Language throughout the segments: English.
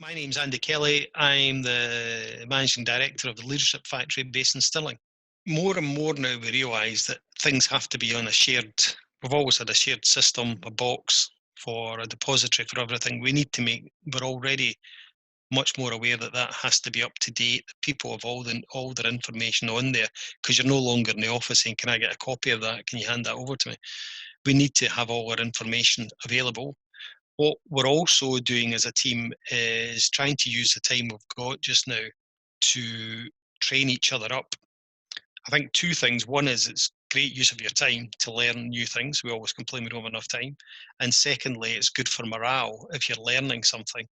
My name's Andy Kelly. I'm the Managing Director of the Leadership Factory based in Stirling. More and more now we realise that things have to be on a shared, we've always had a shared system, a box for a depository for everything. We're already much more aware that that has to be up to date. People have all their information on there because you're no longer in the office saying, can I get a copy of that? Can you hand that over to me? We need to have all our information available. What we're also doing as a team is trying to use the time we've got just now to train each other up. I think two things. One is it's great use of your time to learn new things. We always complain we don't have enough time. And secondly, it's good for morale if you're learning something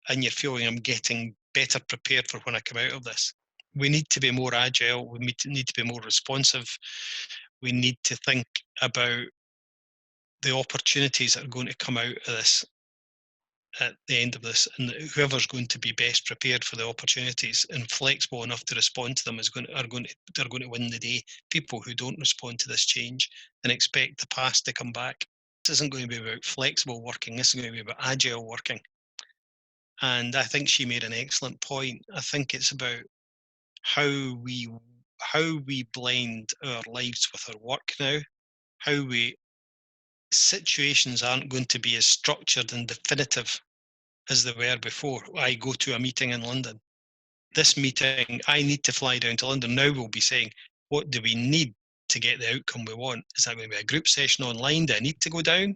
and you're feeling I'm getting better prepared for when I come out of this. We need to be more agile. We need to be more responsive. We need to think about the opportunities that are going to come out of this at the end of this, and whoever's going to be best prepared for the opportunities and flexible enough to respond to them are going to win the day. People who don't respond to this change and expect the past to come back. This isn't going to be about flexible working. This is going to be about agile working. And I think she made an excellent point. I think it's about how we how we blend our lives with our work now. How we situations aren't going to be as structured and definitive as they were before. I go to a meeting in London. This meeting, I need to fly down to London. Now we'll be saying, what do we need to get the outcome we want? Is that going to be a group session online? Do I need to go down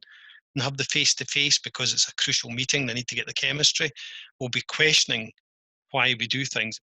and have the face-to-face because it's a crucial meeting? I need to get the chemistry. We'll be questioning why we do things.